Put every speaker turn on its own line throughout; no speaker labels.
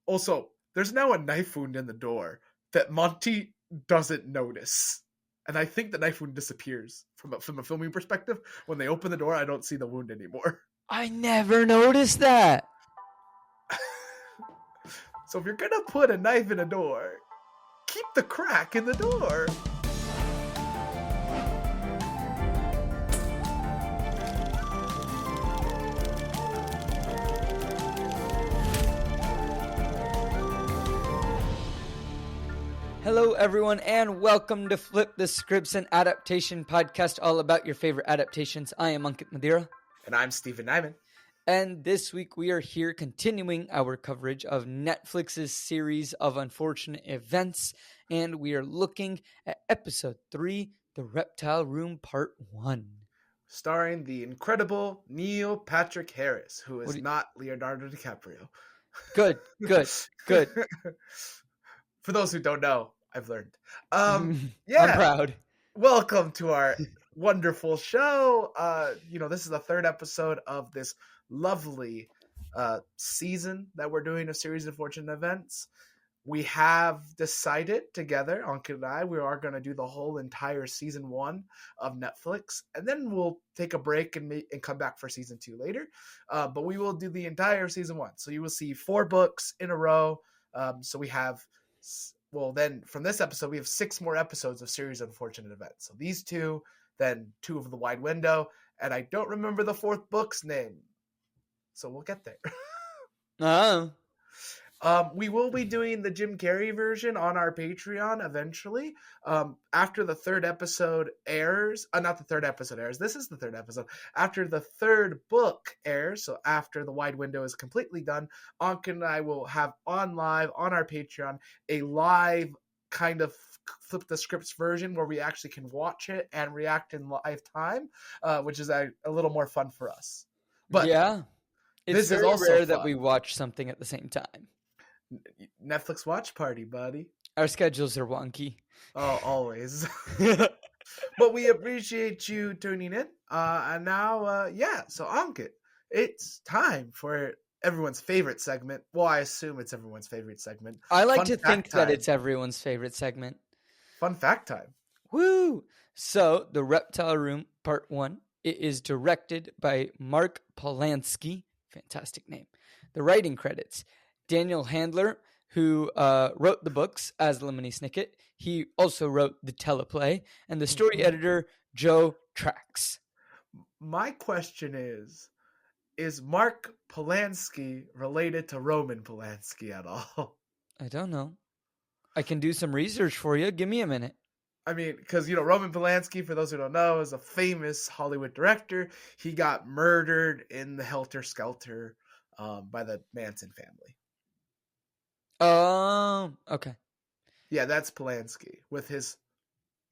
Also, there's now a knife wound in the door that Monty doesn't notice. And I think the knife wound disappears from a filming perspective. When they open the door, I don't see the wound anymore.
I never noticed that.
So if you're going to put a knife in a door, keep the crack in the door.
Hello, everyone, and welcome to Flip the Scripts, an adaptation podcast all about your favorite adaptations. I am Ankit and Madhira.
And I'm Stephen Nieman.
And this week we are here continuing our coverage of Netflix's series of unfortunate events. And we are looking at episode 3, The Reptile Room Part 1.
Starring the incredible Neil Patrick Harris, who is not Leonardo DiCaprio.
Good.
For those who don't know, I've learned.
I'm proud.
Welcome to our wonderful show. This is the third episode of this lovely season that we're doing, a series of fortunate events. We have decided together, Ankit and I, we are going to do the whole entire season 1 of Netflix, and then we'll take a break and come back for season 2 later. But we will do the entire season 1. So you will see 4 books in a row. So we have... Well, then from this episode, we have 6 more episodes of series of unfortunate events. So these 2, then 2 of the wide window, and I don't remember the 4th book's name. So we'll get there. We will be doing the Jim Carrey version on our Patreon eventually. After the 3rd episode airs, not the 3rd episode airs, this is the 3rd episode. After the 3rd book airs, so after the wide window is completely done, Ankit and I will have on live on our Patreon a live kind of flip the scripts version where we actually can watch it and react in live time, which is a little more fun for us. But
yeah, it's very rare that we watch something at the same time.
Netflix watch party, buddy.
Our schedules are wonky.
Oh, always. But we appreciate you tuning in. And now, so Ankit, it's time for everyone's favorite segment. Well, I assume it's everyone's favorite segment.
I like to think that it's everyone's favorite segment.
Fun fact time.
Woo! So, The Reptile Room Part 1, it is directed by Mark Polanski. Fantastic name. The writing credits: Daniel Handler, who wrote the books as Lemony Snicket. He also wrote the teleplay. And the story editor, Joe Trax.
My question is Mark Polanski related to Roman Polanski at all?
I don't know. I can do some research for you. Give me a minute.
I mean, because, Roman Polanski, for those who don't know, is a famous Hollywood director. He got murdered in the Helter Skelter by the Manson family.
Oh, okay.
Yeah, that's Polanski with his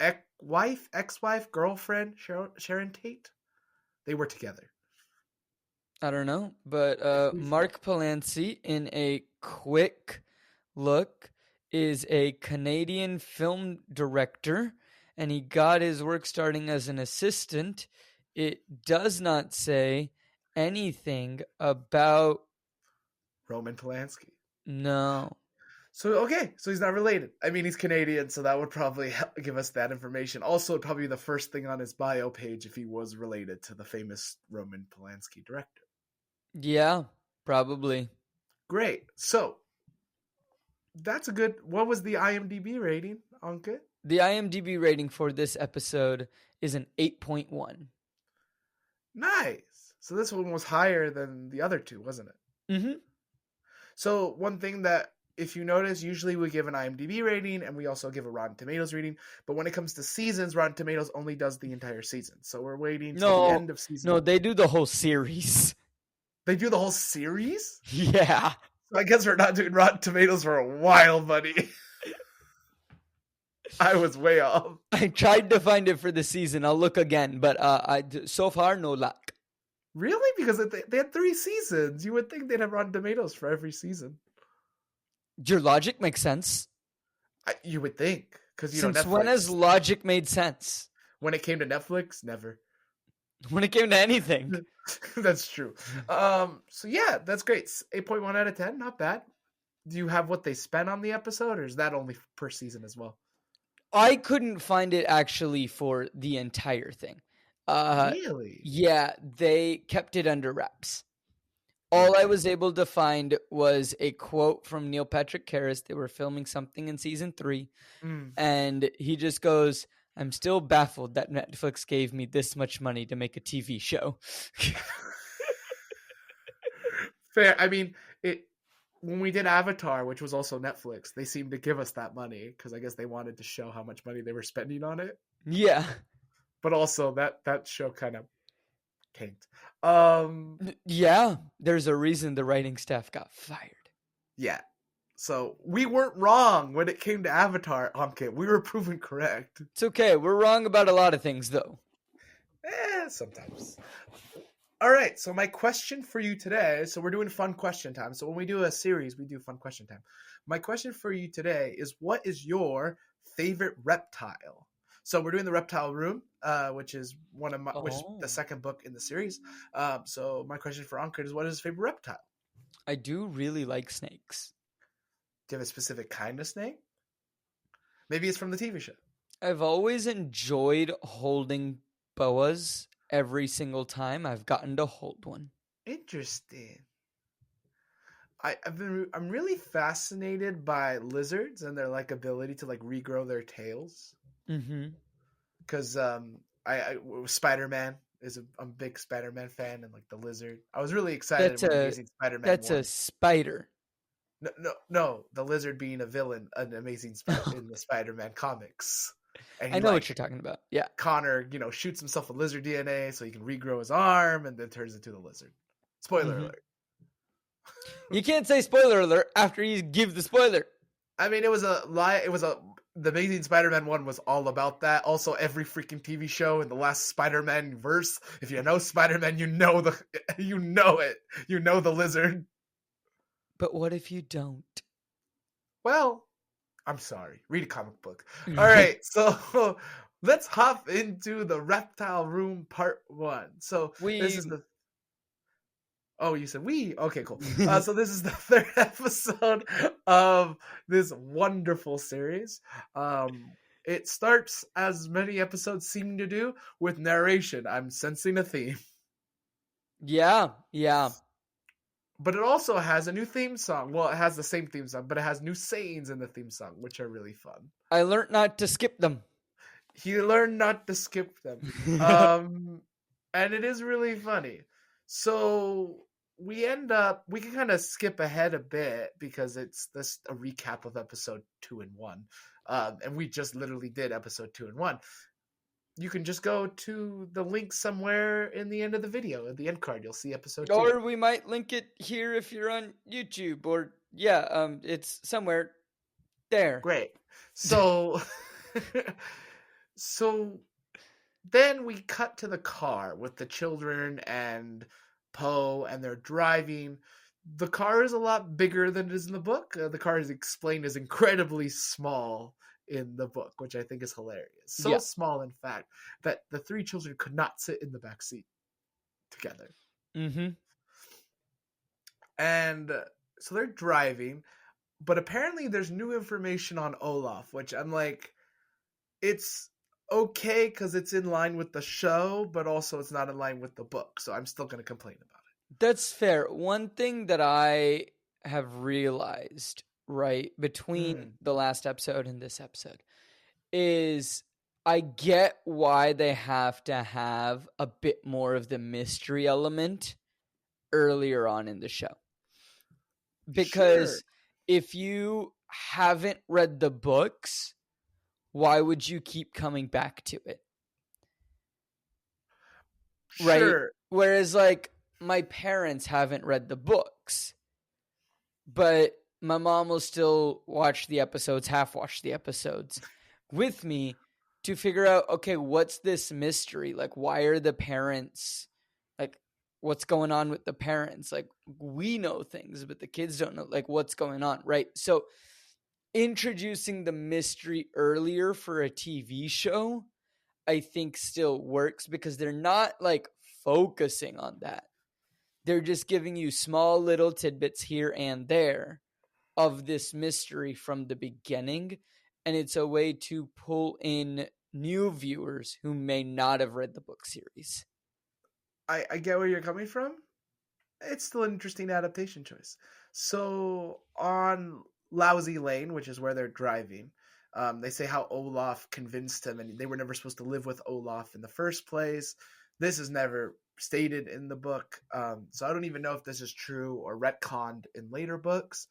ex-wife, girlfriend, Sharon Tate. They were together.
I don't know, but Mark Polanski, in a quick look, is a Canadian film director, and he got his work starting as an assistant. It does not say anything about
Roman Polanski.
No.
So he's not related. I mean, he's Canadian, so that would probably give us that information. Also, it'd probably be the first thing on his bio page if he was related to the famous Roman Polanski director.
Yeah, probably.
Great. So, that's a good... What was the IMDb rating, Ankit?
The IMDb rating for this episode is an 8.1.
Nice. So this one was higher than the other 2, wasn't it?
Mm-hmm.
So one thing that, if you notice, usually we give an IMDb rating and we also give a Rotten Tomatoes rating. But when it comes to seasons, Rotten Tomatoes only does the entire season. So we're waiting till the end of season 1.
No, they do the whole series.
They do the whole series?
Yeah.
So I guess we're not doing Rotten Tomatoes for a while, buddy. I was way off.
I tried to find it for the season. I'll look again, but so far, no luck.
Really? Because they had 3 seasons. You would think they'd have Rotten Tomatoes for every season.
Your logic makes sense.
You would think. Because
Since
Netflix,
when has logic made sense?
When it came to Netflix, never.
When it came to anything.
That's true. So yeah, that's great. 8.1 out of 10, not bad. Do you have what they spent on the episode, or is that only per season as well?
I couldn't find it actually for the entire thing.
Really?
Yeah, they kept it under wraps. All I
Interesting.
was able to find was a quote from Neil Patrick Harris. They were filming something in season 3, and he just goes, "I'm still baffled that Netflix gave me this much money to make a TV show."
Fair. I mean, when we did Avatar, which was also Netflix, they seemed to give us that money because I guess they wanted to show how much money they were spending on it.
Yeah.
But also that show kind of tanked.
Yeah, there's a reason the writing staff got fired.
Yeah. So we weren't wrong when it came to Avatar, Ankit. We were proven correct.
It's okay. We're wrong about a lot of things, though.
Sometimes. All right. So my question for you today. So we're doing fun question time. So when we do a series, we do fun question time. My question for you today is: what is your favorite reptile? So we're doing the Reptile Room, which is which is the second book in the series. So my question for Ankit is: what is his favorite reptile?
I do really like snakes.
Do you have a specific kind of snake? Maybe it's from the TV show.
I've always enjoyed holding boas every single time I've gotten to hold one.
Interesting. I'm really fascinated by lizards and their like ability to like regrow their tails.
Mm-hmm.
Because I Spider-Man I'm a big Spider-Man fan, and like the lizard. I was really excited when Amazing Spider-Man.
That's a spider.
No, the lizard being a villain, an Amazing in the Spider-Man comics. And
I know what you're talking about. Yeah,
Connor, shoots himself with lizard DNA so he can regrow his arm, and then turns into the lizard. Spoiler alert.
You can't say spoiler alert after you give the spoiler.
I mean, it was a lie. The Amazing Spider-Man 1 was all about that. Also, every freaking TV show in the last Spider-Man verse. If you know Spider-Man, you know it. You know the lizard.
But what if you don't?
Well, I'm sorry. Read a comic book. All right, so let's hop into the Reptile Room Part 1. So this is the... Oh, you said we? Okay, cool. So this is the third episode of this wonderful series. It starts, as many episodes seem to do, with narration. I'm sensing a theme.
Yeah.
But it also has a new theme song. Well, it has the same theme song, but it has new sayings in the theme song, which are really fun.
I learned not to skip them.
He learned not to skip them. And it is really funny. So we can kind of skip ahead a bit because it's a recap of episode 2 and 1. And we just literally did episode 2 and 1. You can just go to the link somewhere in the end of the video. At the end card, you'll see episode 2.
Or we might link it here if you're on YouTube. Or, it's somewhere there.
Great. So, then we cut to the car with the children and Poe, and they're driving. The car is a lot bigger than it is in the book. The car is explained as incredibly small in the book, which I think is hilarious. So small, in fact, that the 3 children could not sit in the back seat together.
Mm-hmm.
And so they're driving, but apparently there's new information on Olaf, which I'm like, it's okay because it's in line with the show, but also it's not in line with the book, so I'm still going to complain about it.
That's fair. One thing that I have realized, right, between the last episode and this episode is I get why they have to have a bit more of the mystery element earlier on in the show. Because if you haven't read the books, why would you keep coming back to it? Right?
Sure.
Whereas, like, my parents haven't read the books, but my mom will still watch the episodes, half watch the episodes with me to figure out, okay, what's this mystery? Like, why are the parents, like, what's going on with the parents? Like, we know things, but the kids don't know, like, what's going on, right? So introducing the mystery earlier for a TV show, I think still works because they're not, like, focusing on that. They're just giving you small little tidbits here and there of this mystery from the beginning, and it's a way to pull in new viewers who may not have read the book series.
I get where you're coming from. It's still an interesting adaptation choice. So on Lousy Lane, which is where they're driving, they say how Olaf convinced him, and they were never supposed to live with Olaf in the first place. This is never stated in the book, so I don't even know if this is true or retconned in later books,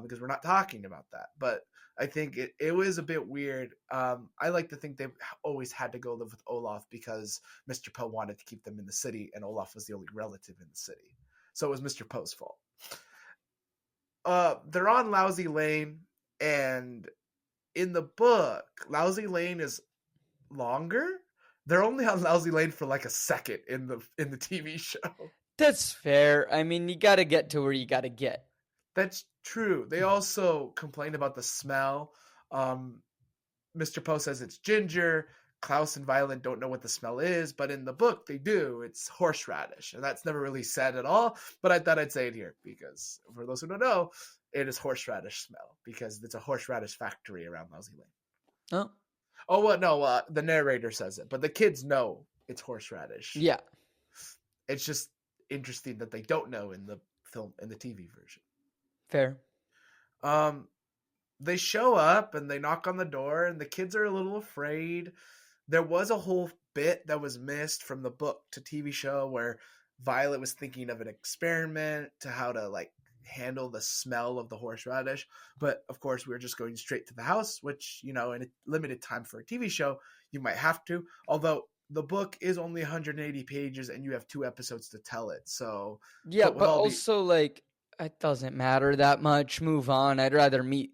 because we're not talking about that. But I think it was a bit weird. I like to think they always had to go live with Olaf because Mr. Poe wanted to keep them in the city, and Olaf was the only relative in the city. So it was Mr. Poe's fault. They're on Lousy Lane, and in the book, Lousy Lane is longer. They're only on Lousy Lane for like a second in the TV show.
That's fair. I mean, you got to get to where you got to get.
That's true. They also complain about the smell. Mr. Poe says it's ginger. Klaus and Violet don't know what the smell is, but in the book they do. It's horseradish, and that's never really said at all. But I thought I'd say it here because for those who don't know, it is horseradish smell because it's a horseradish factory around Lousy Lane.
Oh.
Oh, well, no, the narrator says it, but the kids know it's horseradish.
Yeah.
It's just interesting that they don't know in the film, in the TV version.
Fair.
They show up and they knock on the door, and the kids are a little afraid. There was a whole bit that was missed from the book to TV show where Violet was thinking of an experiment to how to like handle the smell of the horseradish, but of course we were just going straight to the house, which, you know, in a limited time for a TV show you might have to, although the book is only 180 pages and you have 2 episodes to tell it. So
yeah, but also like it doesn't matter that much. Move on. I'd rather meet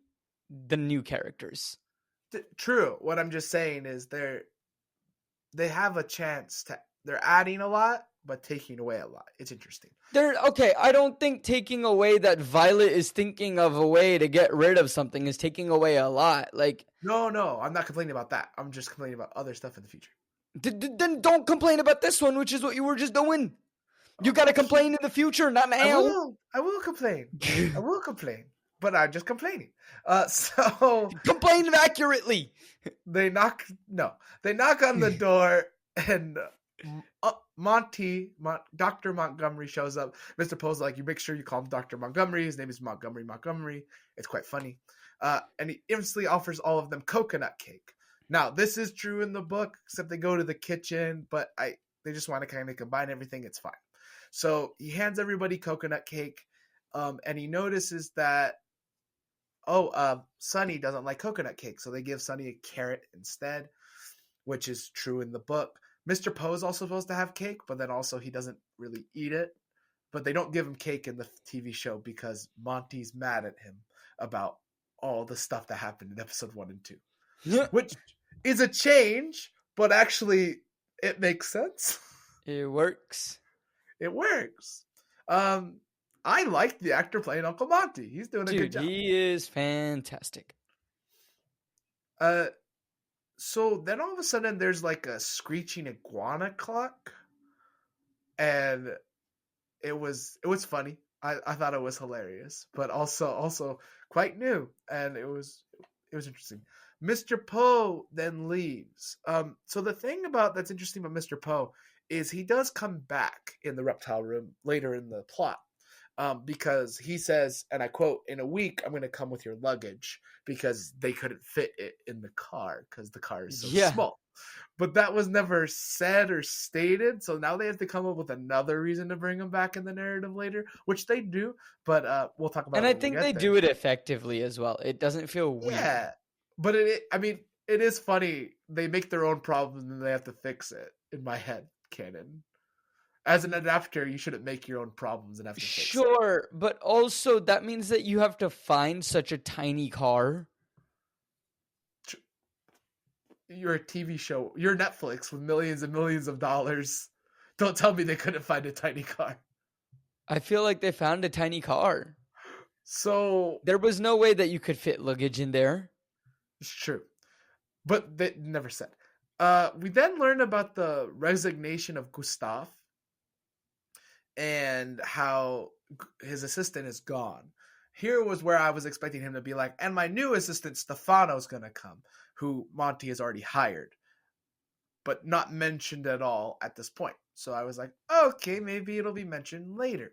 the new characters.
True. What I'm just saying is they have a chance to, they're adding a lot but taking away a lot. It's interesting.
Okay, I don't think taking away that Violet is thinking of a way to get rid of something is taking away a lot. Like,
no, I'm not complaining about that. I'm just complaining about other stuff in the future.
Then don't complain about this one, which is what you were just doing. You gotta complain in the future, not now.
I will complain. I will complain. But I'm just complaining. So
complain accurately.
They knock on the door, and Monty, Dr. Montgomery shows up. Mr. Poe's like, you make sure you call him Dr. Montgomery. His name is Montgomery. It's quite funny. And he instantly offers all of them coconut cake. Now, this is true in the book, except they go to the kitchen, but they just want to kind of combine everything. It's fine. So he hands everybody coconut cake, and he notices that, Sonny doesn't like coconut cake, so they give Sonny a carrot instead, which is true in the book. Mr. Poe is also supposed to have cake, but then also he doesn't really eat it. But they don't give him cake in the TV show because Monty's mad at him about all the stuff that happened in episode 1 and 2.
Yeah.
Which is a change, but actually it makes sense.
It works.
It works. I like the actor playing Uncle Monty. He's doing a good job.
He is fantastic.
So then all of a sudden there's like a screeching iguana clock, and it was funny. I thought it was hilarious, but also quite new, and it was interesting. Mr. Poe then leaves. So the thing that's interesting about Mr. Poe is he does come back in the Reptile Room later in the plot. Because he says, and I quote, "In a week, I'm going to come with your luggage," because they couldn't fit it in the car because the car is so small. But that was never said or stated, so now they have to come up with another reason to bring him back in the narrative later, which they do. But we'll talk about.
And
it
I think they do it effectively as well. It doesn't feel weird.
Yeah, but it is funny. They make their own problem and they have to fix it. In my head, canon. As an adapter, you shouldn't make your own problems and have to fix it.
Sure, but also that means that you have to find such a tiny car.
You're a TV show. You're Netflix with millions and millions of dollars. Don't tell me they couldn't find a tiny car.
I feel like they found a tiny car.
So
there was no way that you could fit luggage in there.
It's true. But they never said. We then learn about the resignation of Gustav and how his assistant is gone. Here was where I was expecting him to be like, and my new assistant Stefano's gonna come, who Monty has already hired, but not mentioned at all at this point. So I was like, okay, maybe it'll be mentioned later.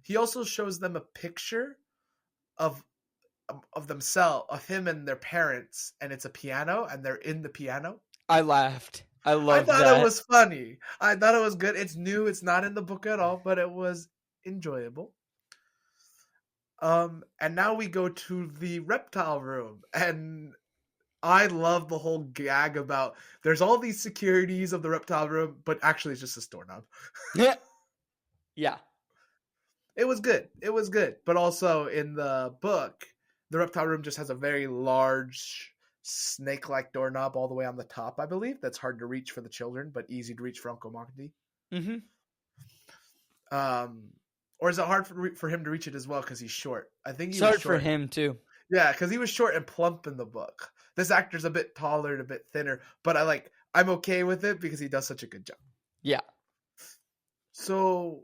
He also shows them a picture of themselves, of him and their parents, and it's a piano, and they're in the piano.
I laughed. I
I
loved
thought
that.
it was funny. I thought it was good. It's new. It's not in the book at all, but it was enjoyable. And now we go to the reptile room, and I love the whole gag about there's all these securities of the reptile room, but actually it's just a doorknob.
Yeah.
It was good. It was good. But also in the book, the reptile room just has a very large snake-like doorknob all the way on the top, I believe. That's hard to reach for the children, but easy to reach for Uncle Monty.
Mm-hmm.
Or is it hard for him to reach it as well because he's short? I think
It's
he was
hard
short.
for him too.
Yeah, because he was short and plump in the book. This actor's a bit taller and a bit thinner, but I'm okay with it because he does such a good job.
Yeah.
So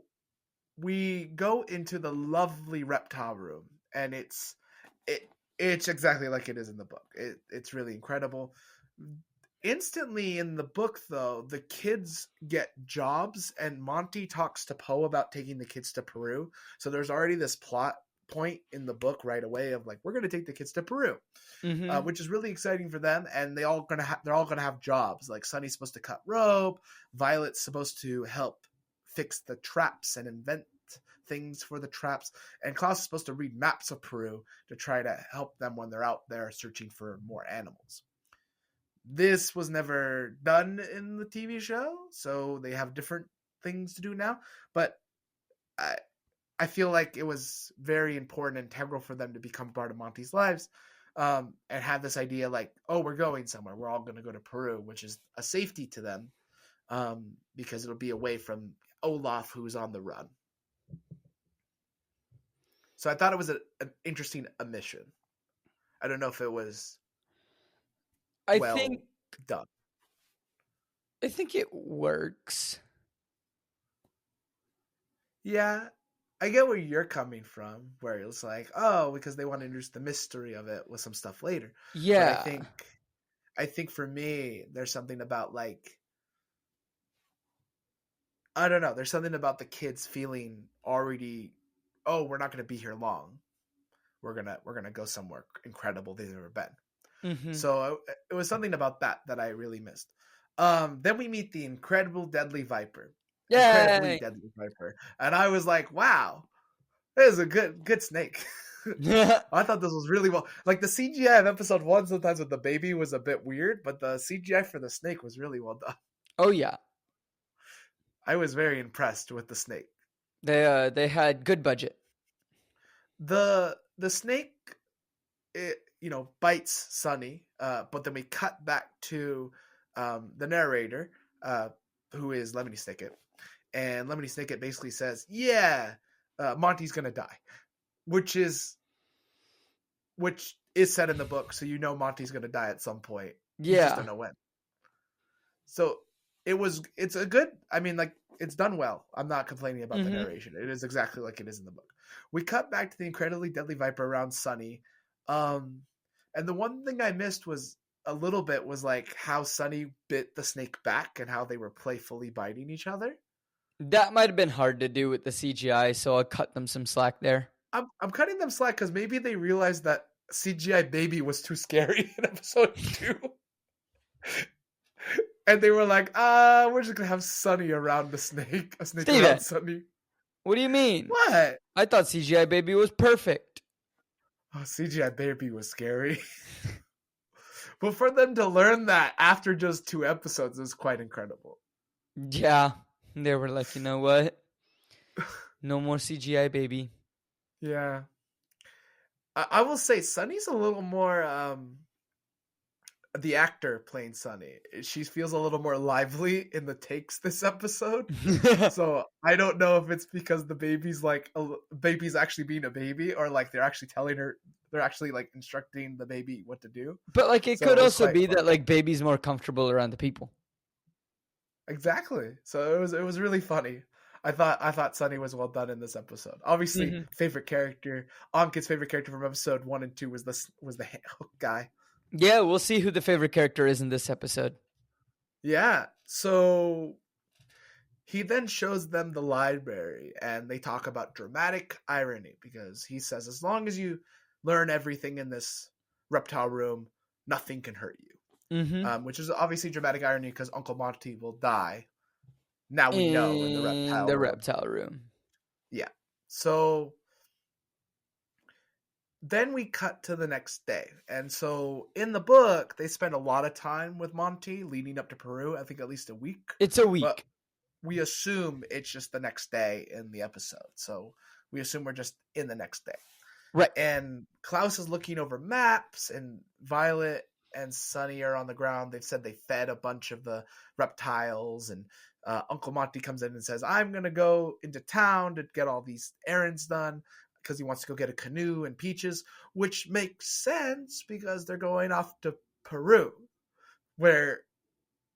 we go into the lovely reptile room, and it's exactly like it is in the book. It's really incredible. Instantly in the book, though, the kids get jobs, and Monty talks to Poe about taking the kids to Peru. So there's already this plot point in the book right away of like, we're going to take the kids to Peru, which is really exciting for them. And they're all going to have jobs. Like Sunny's supposed to cut rope, Violet's supposed to help fix the traps and invent things for the traps, and Klaus is supposed to read maps of Peru to try to help them when they're out there searching for more animals. This was never done in the TV show, so they have different things to do now, but I feel like it was very important and integral for them to become part of Monty's lives, and have this idea like, oh, we're going somewhere. We're all going to go to Peru, which is a safety to them, because it'll be away from Olaf, who's on the run. So I thought it was an interesting omission. I don't know if it was done.
I think it works.
Yeah, I get where you're coming from, where it's like, oh, because they want to introduce the mystery of it with some stuff later.
Yeah.
But I think for me, there's something about like, I don't know. There's something about the kids feeling already, oh, we're not going to be here long. We're gonna go somewhere incredible they've never been.
Mm-hmm.
So it was something about that I really missed. Then we meet the incredible deadly viper.
Yeah.
Incredibly deadly viper. And I was like, wow, this is a good snake. I thought this was really well. Like the CGI of episode 1 sometimes with the baby was a bit weird, but the CGI for the snake was really well done.
Oh yeah.
I was very impressed with the snake.
They had good budget.
The snake, bites Sunny, but then we cut back to the narrator, who is Lemony Snicket, and Lemony Snicket basically says, "Yeah, Monty's gonna die," which is said in the book, so Monty's gonna die at some point.
Yeah,
you just don't know when. So it's a good. I mean, like, it's done well. I'm not complaining about the narration. It is exactly like it is in the book. We cut back to the incredibly deadly viper around Sunny. And the one thing I missed was a little bit was like how Sunny bit the snake back and how they were playfully biting each other.
That might have been hard to do with the CGI, so I'll cut them some slack there.
I'm cutting them slack because maybe they realized that CGI baby was too scary in episode 2. And they were like, we're just gonna have Sunny around the snake. A snake
Steven,
around Sunny.
What do you mean?
What?
I thought CGI baby was perfect.
Oh, CGI baby was scary. But for them to learn that after just 2 episodes is quite incredible.
Yeah. They were like, you know what? No more CGI baby.
Yeah. I will say Sunny's a little more the actor playing Sunny. She feels a little more lively in the takes this episode. So I don't know if it's because the baby's actually being a baby, or like they're actually telling her, they're actually like instructing the baby what to do.
But like it could also be that like baby's more comfortable around the people.
Exactly. So it was really funny. I thought Sunny was well done in this episode. Obviously,
Mm-hmm.
favorite character. Ankit's favorite character from episode 1 and 2 was the hook guy.
Yeah, we'll see who the favorite character is in this episode.
Yeah. So he then shows them the library, and they talk about dramatic irony because he says, as long as you learn everything in this reptile room, nothing can hurt you.
Mm-hmm.
Which is obviously dramatic irony because Uncle Monty will die. Now we know in the
In
reptile
the
room.
reptile room.
Yeah. So then we cut to the next day. And so in the book, they spend a lot of time with Monty leading up to Peru. I think at least a week.
It's a
But
week.
we assume it's just the next day in the episode. So we assume we're just in the next day.
Right.
And Klaus is looking over maps, and Violet and Sunny are on the ground. They've said they fed a bunch of the reptiles, and Uncle Monty comes in and says, I'm going to go into town to get all these errands done because he wants to go get a canoe and peaches, which makes sense because they're going off to Peru, where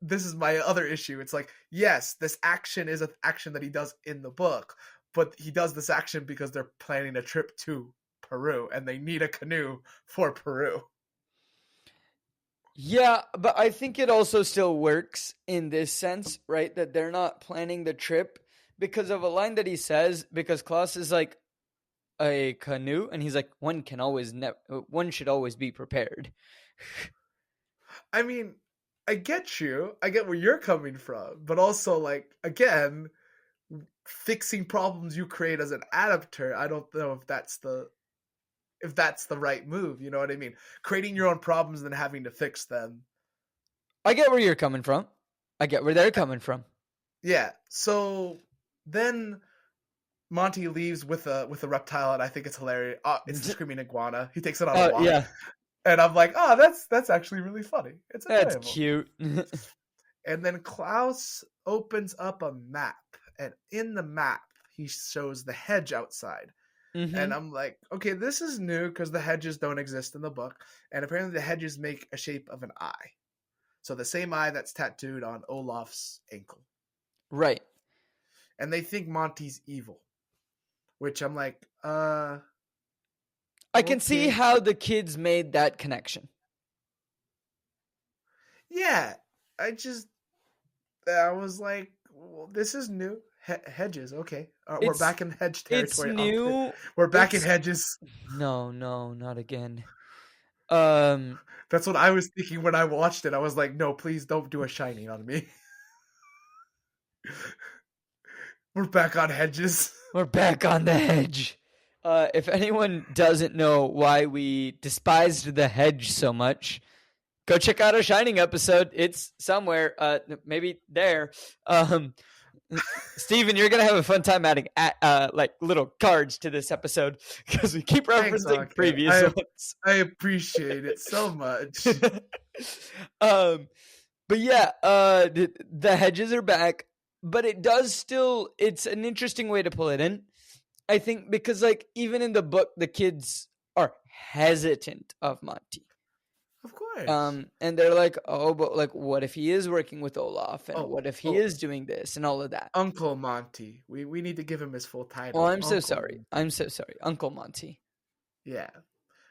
this is my other issue. It's like, yes, this action is an action that he does in the book, but he does this action because they're planning a trip to Peru and they need a canoe for Peru.
Yeah, but I think it also still works in this sense, right? That they're not planning the trip because of a line that he says, because Klaus is like, a canoe, and he's like, one should always be prepared.
I mean, I get you. I get where you're coming from, but also, like, again, fixing problems you create as an adapter, I don't know if that's the right move. You know what I mean? Creating your own problems and then having to fix them.
I get where you're coming from. I get where they're coming from.
Yeah. So then Monty leaves with a reptile, and I think it's hilarious. It's the screaming iguana. He takes it on a walk.
Yeah.
And I'm like, oh, that's actually really funny. It's enjoyable.
That's cute.
And then Klaus opens up a map, and in the map he shows the hedge outside.
Mm-hmm.
And I'm like, okay, this is new because the hedges don't exist in the book, and apparently the hedges make a shape of an eye. So the same eye that's tattooed on Olaf's ankle.
Right.
And they think Monty's evil. Which I'm like,
I can see how the kids made that connection.
Yeah, I was like, well, this is new. Hedges, okay. We're back in hedge territory.
It's new.
We're back in hedges.
No, not again.
That's what I was thinking when I watched it. I was like, no, please don't do a shining on me. We're back on hedges.
We're back on the hedge. If anyone doesn't know why we despised the hedge so much, go check out our Shining episode. It's somewhere, maybe there. Stephen, you're gonna have a fun time adding like little cards to this episode because we keep referencing previous ones.
I appreciate it so much.
But yeah, the hedges are back. But it's an interesting way to pull it in. I think because, like, even in the book, the kids are hesitant of Monty.
Of course.
And they're like, oh, but, like, what if he is working with Olaf? And what if he is doing this and all of that?
Uncle Monty. We need to give him his full title.
Oh, I'm so sorry. Uncle Monty.
Yeah.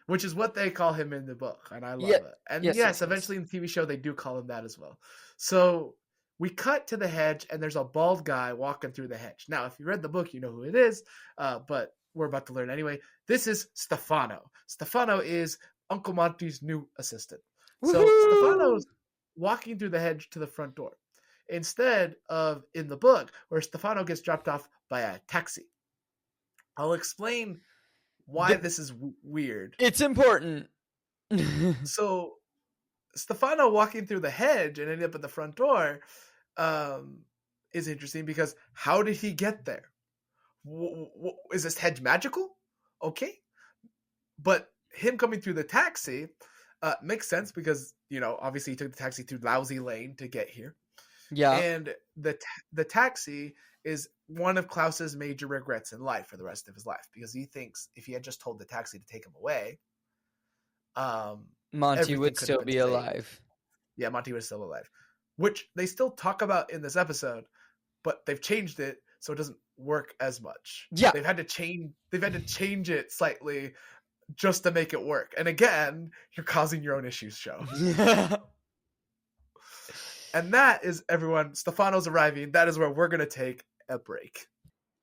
Which is what they call him in the book. And I love it. And yes, eventually in the TV show, they do call him that as well. So we cut to the hedge, and there's a bald guy walking through the hedge. Now, if you read the book, you know who it is, but we're about to learn anyway. This is Stefano. Stefano is Uncle Monty's new assistant.
Woo-hoo!
So Stefano's walking through the hedge to the front door, instead of in the book, where Stefano gets dropped off by a taxi. I'll explain why this is weird.
It's important.
So Stefano walking through the hedge and ending up at the front door is interesting because how did he get there? Is this hedge magical? Okay. But him coming through the taxi makes sense because, obviously he took the taxi through lousy lane to get here.
Yeah.
And the taxi is one of Klaus's major regrets in life for the rest of his life because he thinks if he had just told the taxi to take him away,
Monty would still be alive.
Yeah, Monty was still alive. Which they still talk about in this episode, but they've changed it so it doesn't work as much.
Yeah.
They've had to change it slightly just to make it work. And again, you're causing your own issues, show. And that is, everyone, Stefano's arriving. That is where we're going to take a break.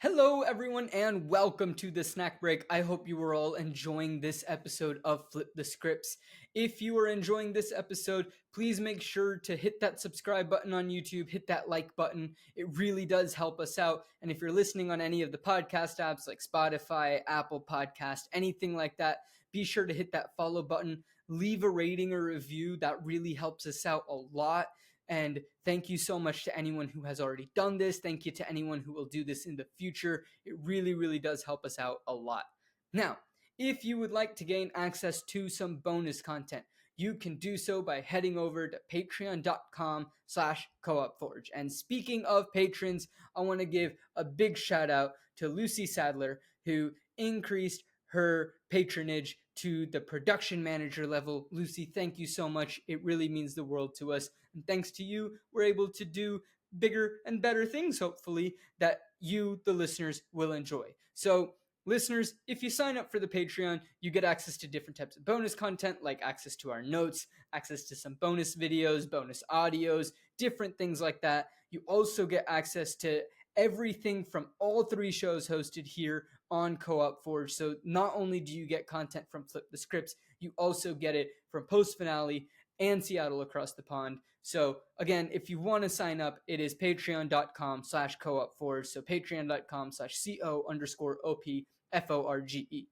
Hello, everyone, and welcome to the snack break. I hope you are all enjoying this episode of Flip the Scripts. If you are enjoying this episode, please make sure to hit that subscribe button on YouTube, hit that like button. It really does help us out. And if you're listening on any of the podcast apps like Spotify, Apple Podcast, anything like that, be sure to hit that follow button. Leave a rating or review. That really helps us out a lot. And thank you so much to anyone who has already done this. Thank you to anyone who will do this in the future. It really, really does help us out a lot. Now, if you would like to gain access to some bonus content, you can do so by heading over to patreon.com/coopforge. And speaking of patrons, I want to give a big shout out to Lucy Sadler, who increased her patronage to the production manager level. Lucy, thank you so much. It really means the world to us. And thanks to you, we're able to do bigger and better things, hopefully, that you, the listeners, will enjoy. So, listeners, if you sign up for the Patreon, you get access to different types of bonus content, like access to our notes, access to some bonus videos, bonus audios, different things like that. You also get access to everything from all 3 shows hosted here on Co-op Forge. So not only do you get content from Flip the Scripts, you also get it from Post Finale and Seattle Across the Pond. So again, if you want to sign up, it is patreon.com/coopforge. So patreon.com/CO_OPFORGE.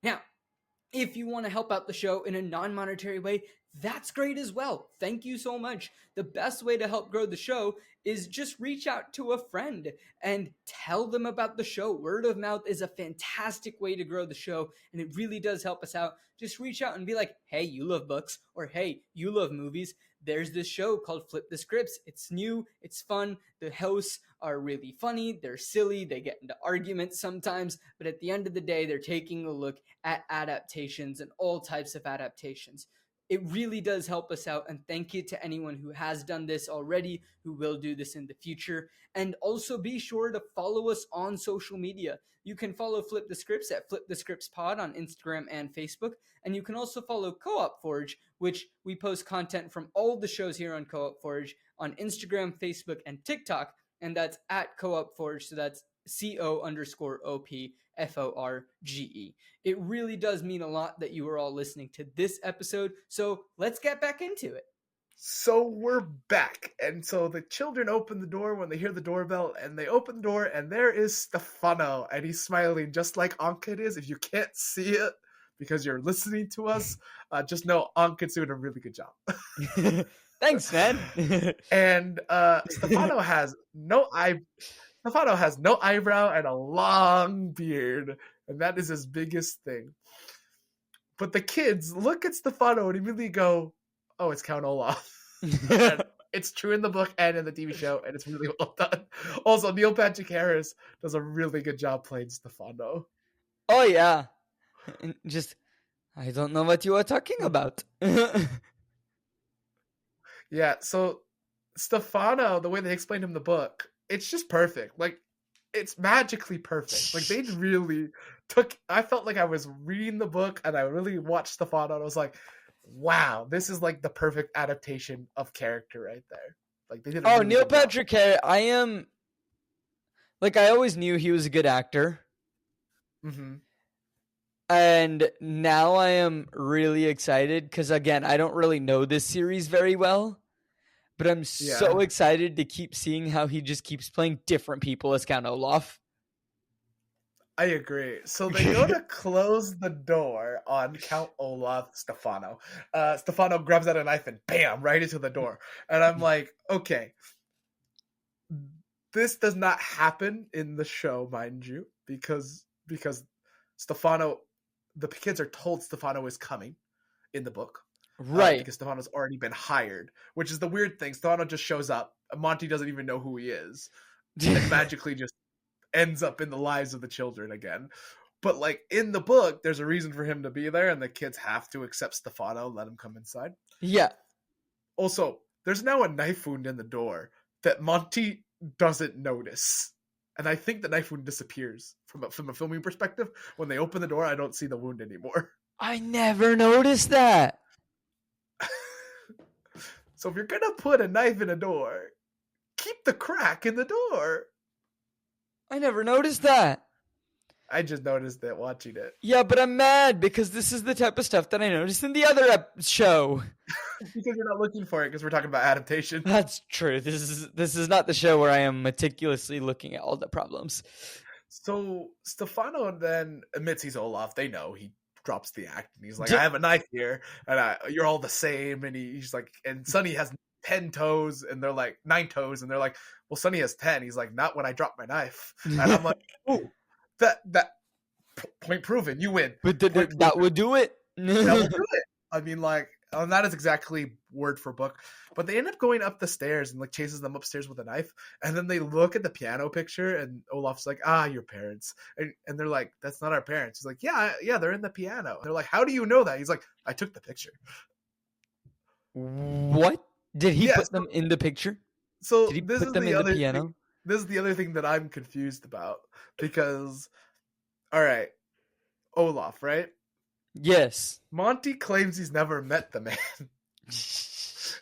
Now, if you want to help out the show in a non-monetary way, that's great as well. Thank you so much. The best way to help grow the show is just reach out to a friend and tell them about the show. Word of mouth is a fantastic way to grow the show, and it really does help us out. Just reach out and be like, hey, you love books, or hey, you love movies. There's this show called Flip the Scripts. It's new, it's fun. The hosts are really funny, they're silly, they get into arguments sometimes, but at the end of the day, they're taking a look at adaptations and all types of adaptations. It really does help us out, and thank you to anyone who has done this already, who will do this in the future. And also be sure to follow us on social media. You can follow Flip the Scripts at Flip the Scripts Pod on Instagram and Facebook, and you can also follow Co-op Forge, which we post content from all the shows here on Co-op Forge on Instagram, Facebook, and TikTok, and that's at Co-op Forge, so that's CO_OPFORGE. It really does mean a lot that you are all listening to this episode, so let's get back into it.
So we're back, and so the children open the door when they hear the doorbell, and they open the door, and there is Stefano, and he's smiling just like Ankit is. If you can't see it because you're listening to us, just know Ankit's doing a really good job.
Thanks, man.
And Stefano has no eyebrow and a long beard, and that is his biggest thing. But the kids look at Stefano and immediately go, oh, it's Count Olaf. And it's true in the book and in the TV show, and it's really well done. Also, Neil Patrick Harris does a really good job playing Stefano.
Oh, yeah. Just, I don't know what you are talking about.
Yeah, so Stefano, the way they explained him in the book, it's just perfect. Like, it's magically perfect. Like, they really I felt like I was reading the book and I really watched Stefano and I was like, wow, this is like the perfect adaptation of character right there. Like, they did. Really
Neil Patrick Harris, I always knew he was a good actor.
Mm-hmm.
And now I am really excited because, again, I don't really know this series very well, but I'm so excited to keep seeing how he just keeps playing different people as Count Olaf.
I agree. So they go to close the door on Count Olaf Stefano. Stefano grabs out a knife and bam, right into the door. And I'm like, okay, this does not happen in the show, mind you, because Stefano, the kids are told Stefano is coming in the book.
Right.
Because Stefano's already been hired, which is the weird thing. Stefano just shows up. Monty doesn't even know who he is. And magically just ends up in the lives of the children again. But like in the book, there's a reason for him to be there, and the kids have to accept Stefano and let him come inside.
Yeah.
Also, there's now a knife wound in the door that Monty doesn't notice. And I think the knife wound disappears from a filming perspective. When they open the door, I don't see the wound anymore.
I never noticed that.
So if you're gonna put a knife in a door, keep the crack in the door.
I never noticed that.
I just noticed it watching it.
Yeah, but I'm mad because this is the type of stuff that I noticed in the other show.
Because you're not looking for it because we're talking about adaptation.
That's true. This is not the show where I am meticulously looking at all the problems.
So Stefano then admits he's Olaf. They know. He drops the act and he's like, I have a knife here and you're all the same. And he's like, and Sonny has 10 toes and they're like 9 toes. And they're like, well, Sonny has 10. He's like, not when I drop my knife. And I'm like, ooh, that point proven. You win.
But that would do it.
That would do it. I mean, like, not as exactly word for book, but they end up going up the stairs and like chases them upstairs with a knife. And then they look at the piano picture and Olaf's like, your parents. And they're like, that's not our parents. He's like, yeah, they're in the piano. They're like, how do you know that? He's like, I took the picture.
What? Did he put them in the picture?
So
did he put them in the piano?
This is the other thing that I'm confused about because, all right, Olaf, right?
Yes.
Monty claims he's never met the man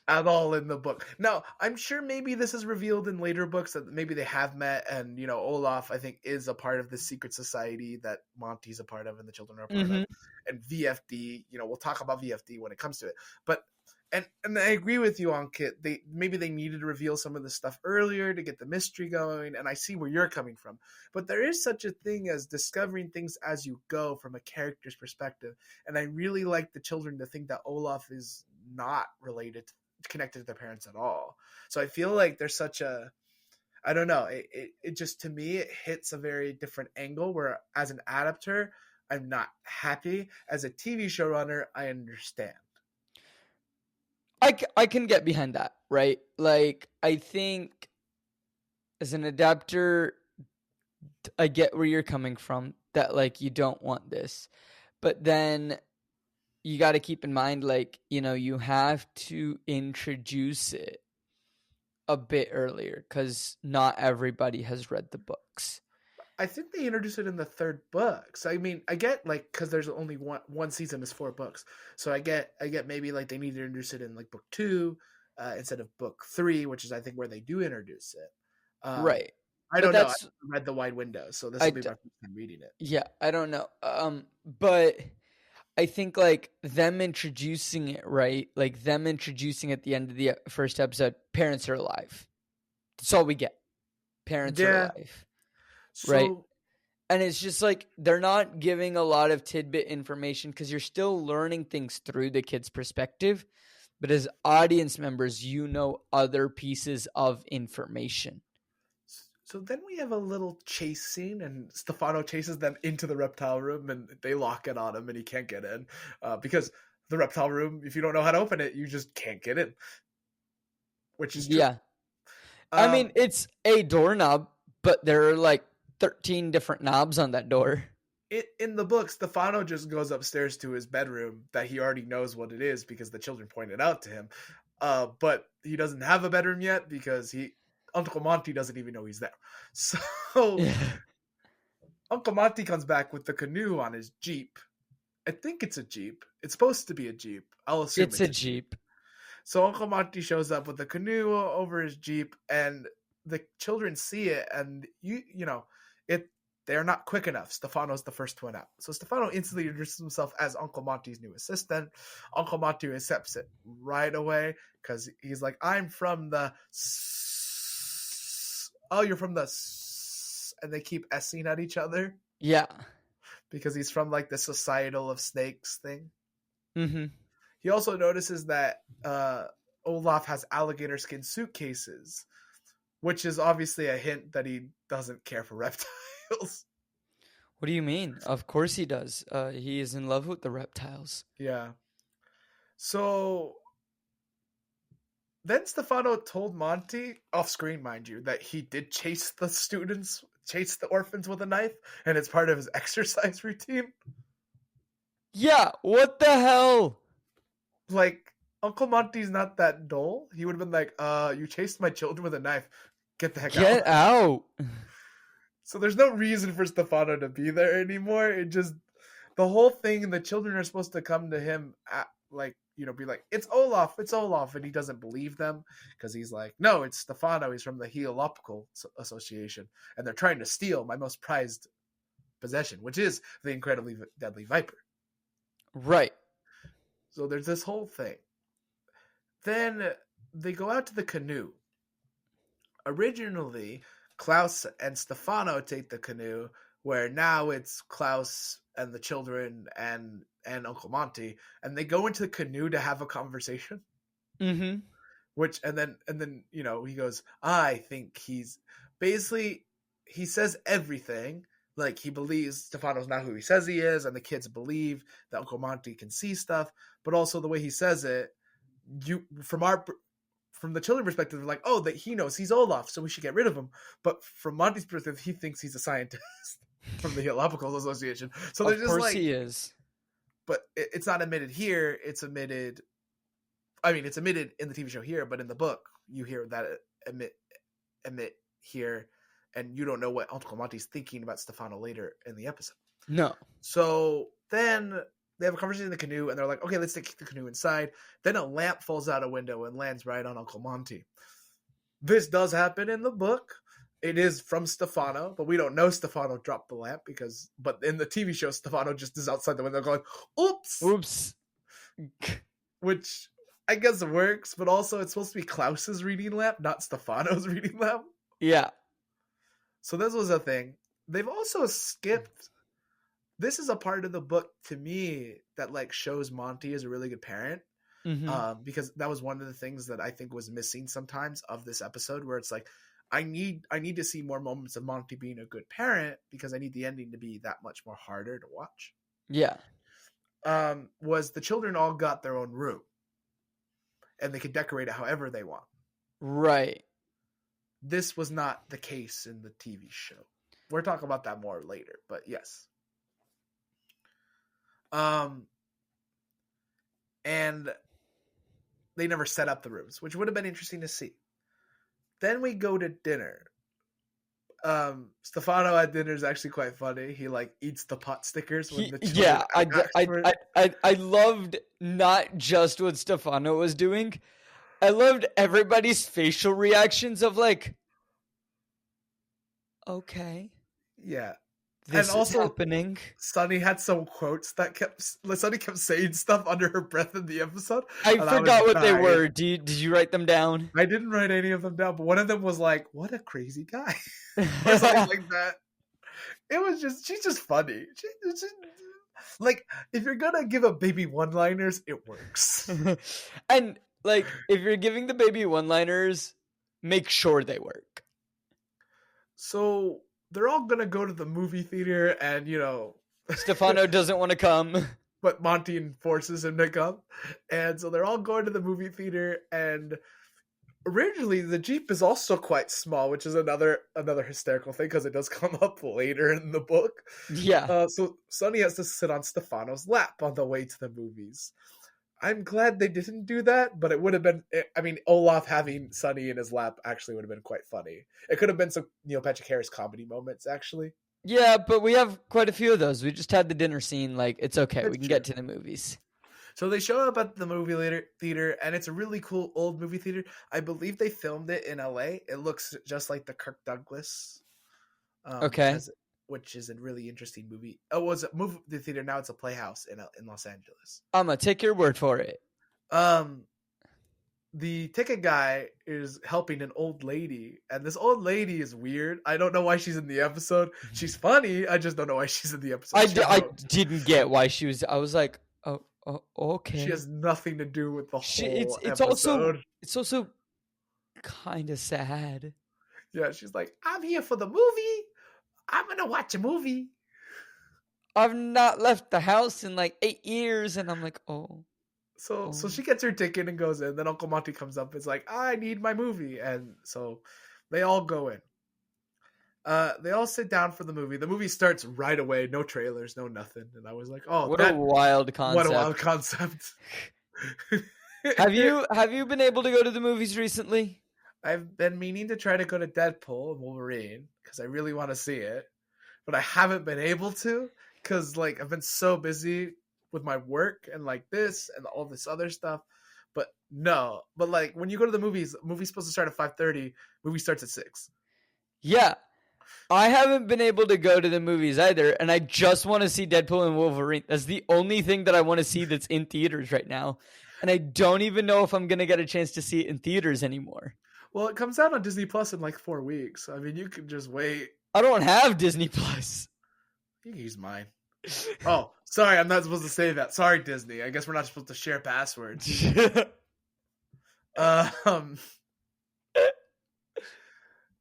at all in the book. Now, I'm sure maybe this is revealed in later books that maybe they have met, and Olaf, I think, is a part of this secret society that Monty's a part of and the children are a part of. And VFD, we'll talk about VFD when it comes to it. But and I agree with you, Ankit. Maybe they needed to reveal some of this stuff earlier to get the mystery going, and I see where you're coming from. But there is such a thing as discovering things as you go from a character's perspective, and I really like the children to think that Olaf is not connected to their parents at all. So I feel like there's such a, I don't know, it just, to me, it hits a very different angle where as an adapter, I'm not happy. As a TV showrunner, I understand.
I can get behind that, right? Like, I think as an adapter, I get where you're coming from, that like you don't want this. But then you got to keep in mind, like, you have to introduce it a bit earlier because not everybody has read the books.
I think they introduced it in the 3rd book. So I mean, I get like, because there's only one season is 4 books. So I get maybe like they need to introduce it in like book 2 instead of book 3, which is I think where they do introduce it.
Right.
I don't know. I read The Wide Window, so this will be my first time reading it.
Yeah, I don't know. But I think like them introducing it, right? Like them introducing at the end of the first episode, parents are alive. That's all we get. Parents are alive. Right. And it's just like they're not giving a lot of tidbit information because you're still learning things through the kid's perspective. But as audience members, other pieces of information.
So then we have a little chase scene, and Stefano chases them into the reptile room, and they lock it on him, and he can't get in because the reptile room, if you don't know how to open it, you just can't get in. Which is true.
Yeah. I mean, it's a doorknob, but there are like 13 different knobs on that door.
In the book, Stefano just goes upstairs to his bedroom that he already knows what it is because the children pointed out to him. But he doesn't have a bedroom yet because Uncle Monty doesn't even know he's there. So Uncle Monty comes back with the canoe on his Jeep. I think it's a Jeep. It's supposed to be a Jeep. I'll assume
it's a Jeep.
So Uncle Monty shows up with the canoe over his Jeep, and the children see it, and they're not quick enough. Stefano's the first one out. So Stefano instantly introduces himself as Uncle Monty's new assistant. Uncle Monty accepts it right away because he's like, I'm from the... Oh, you're from the... And they keep S-ing at each other.
Yeah.
Because he's from like the Societal of Snakes thing.
Mm-hmm.
He also notices that Olaf has alligator skin suitcases, which is obviously a hint that he doesn't care for reptiles.
What do you mean? Of course he does. He is in love with the reptiles.
Yeah. So then Stefano told Monty, off screen, mind you, that he did chase the orphans with a knife, and it's part of his exercise routine.
Yeah, what the hell?
Like, Uncle Monty's not that dull. He would have been like, you chased my children with a knife. Get the heck out.
Get out.
So there's no reason for Stefano to be there anymore. It just the whole thing. The children are supposed to come to him at be like, it's Olaf, and he doesn't believe them because he's like, no, it's Stefano. He's from the Heliopopical Association, and they're trying to steal my most prized possession, which is the incredibly deadly viper.
Right.
So there's this whole thing. Then they go out to the canoe. Originally, Klaus and Stefano take the canoe, where now it's Klaus and the children and Uncle Monty, and they go into the canoe to have a conversation.
Mm-hmm.
And then he goes, I think he's basically, he says everything. Like, he believes Stefano's not who he says he is, and the kids believe that Uncle Monty can see stuff, but also the way he says it, from the children's perspective, they're like, oh, that he knows he's Olaf, so we should get rid of him. But from Monty's perspective, he thinks he's a scientist from the Heliopopical Association. So they're just like, of course
he is.
But it's not admitted here. It's admitted. I mean, it's admitted in the TV show here, but in the book, you hear that admit here, and you don't know what Uncle Monty's thinking about Stefano later in the episode.
No.
So then they have a conversation in the canoe, and they're like, okay, let's take the canoe inside. Then a lamp falls out a window and lands right on Uncle Monty. This does happen in the book. It is from Stefano, but we don't know Stefano dropped the lamp but in the TV show, Stefano just is outside the window going, oops. Which I guess works, but also it's supposed to be Klaus's reading lamp, not Stefano's reading lamp.
Yeah.
So this was a thing. They've also skipped. This is a part of the book to me that like shows Monty as a really good parent. Mm-hmm. Because that was one of the things that I think was missing sometimes of this episode, where it's like, I need to see more moments of Monty being a good parent because I need the ending to be that much more harder to watch.
Yeah.
Was the children all got their own room, and they could decorate it however they want.
Right.
This was not the case in the TV show. We'll talk about that more later, but yes. And they never set up the rooms, which would have been interesting to see. Then we go to dinner. Stefano at dinner is actually quite funny. He like eats the pot stickers when the children
I loved not just what Stefano was doing. I loved everybody's facial reactions of like, okay,
yeah,
this and also, is happening.
Sunny had some quotes that Sunny kept saying stuff under her breath in the episode.
I forgot what they were. Did you write them down?
I didn't write any of them down, but one of them was like, "What a crazy guy," or something like that. It was she's just funny. Like, if you're gonna give a baby one-liners, it works.
And like, if you're giving the baby one-liners, make sure they work.
So they're all gonna go to the movie theater, and
Stefano doesn't want to come,
but Monty forces him to come, and so they're all going to the movie theater. And originally, the Jeep is also quite small, which is another hysterical thing because it does come up later in the book.
Yeah.
So Sunny has to sit on Stefano's lap on the way to the movies. I'm glad they didn't do that, but it would have been. I mean, Olaf having Sunny in his lap actually would have been quite funny. It could have been some Neil Patrick Harris comedy moments, actually.
Yeah, but we have quite a few of those. We just had the dinner scene. Like, it's okay. We can get to the movies.
So they show up at the movie theater, and it's a really cool old movie theater. I believe they filmed it in LA. It looks just like the Kirk Douglas.
Okay.
Which is a really interesting movie. Oh, it was a movie theater. Now it's a playhouse in Los Angeles.
I'm going to take your word for it.
The ticket guy is helping an old lady, and this old lady is weird. I don't know why she's in the episode. She's funny. I just don't know why she's in the episode.
I didn't get why she was. I was like, oh okay.
She has nothing to do with the whole
it's
episode.
It's also kind of sad.
Yeah, she's like, I'm here for the movie. I'm going to watch a movie.
I've not left the house in like 8 years, and I'm like, oh.
So she gets her ticket and goes in. Then Uncle Monty comes up and is like, I need my movie. And so they all go in. They all sit down for the movie. The movie starts right away. No trailers, no nothing. And I was like, oh,
what a wild concept.
What a wild concept.
Have you been able to go to the movies recently?
I've been meaning to try to go to Deadpool and Wolverine because I really want to see it, but I haven't been able to because like I've been so busy with my work and like this and all this other stuff. But like when you go to the movie's supposed to start at 5:30. Movie starts at 6.
Yeah. I haven't been able to go to the movies either, and I just want to see Deadpool and Wolverine. That's the only thing that I want to see that's in theaters right now. And I don't even know if I'm going to get a chance to see it in theaters anymore.
Well, it comes out on Disney Plus in like 4 weeks. I mean, you can just wait.
I don't have Disney Plus.
You can use mine. Oh, sorry, I'm not supposed to say that. Sorry, Disney. I guess we're not supposed to share passwords.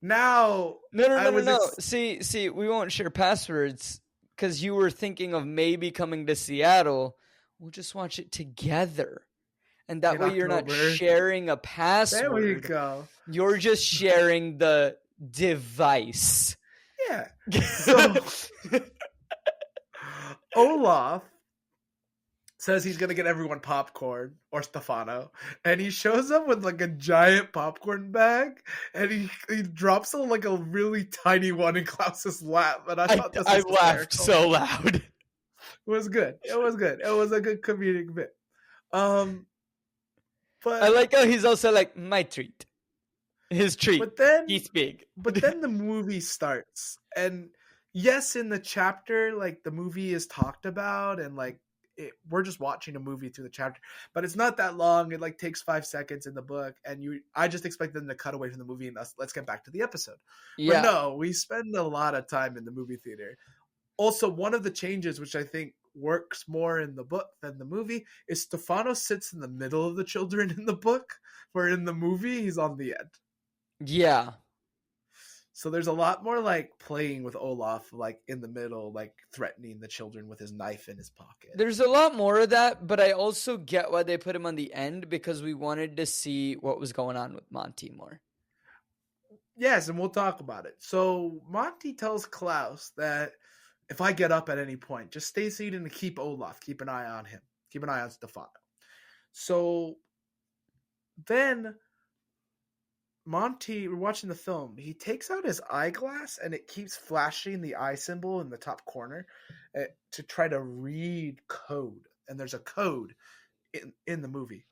Now,
no. See, we won't share passwords because you were thinking of maybe coming to Seattle. We'll just watch it together. And that way you're not sharing a password.
There we go.
You're just sharing the device.
Yeah. So, Olaf says he's going to get everyone popcorn, or Stefano, and he shows up with like a giant popcorn bag, and he drops like a really tiny one in Klaus's lap, and I thought
I laughed so loud.
It was good. It was a good comedic bit. But
I like how he's also like, my treat. His treat.
But then
he's big.
But then the movie starts, and yes, in the chapter, like the movie is talked about, and like we're just watching a movie through the chapter, but it's not that long. It like takes 5 seconds in the book, and I just expect them to cut away from the movie and let's get back to the episode. Yeah. But no, we spend a lot of time in the movie theater. Also, one of the changes, which I think works more in the book than the movie, is Stefano sits in the middle of the children in the book, where in the movie he's on the end.
Yeah.
So there's a lot more like playing with Olaf, like in the middle, like threatening the children with his knife in his pocket.
There's a lot more of that, but I also get why they put him on the end, because we wanted to see what was going on with Monty more.
Yes, and we'll talk about it. So Monty tells Klaus that if I get up at any point, just stay seated and keep Olaf. Keep an eye on him. Keep an eye on Stefano. So then Monty, we're watching the film, he takes out his eyeglass and it keeps flashing the eye symbol in the top corner to try to read code. And there's a code in the movie.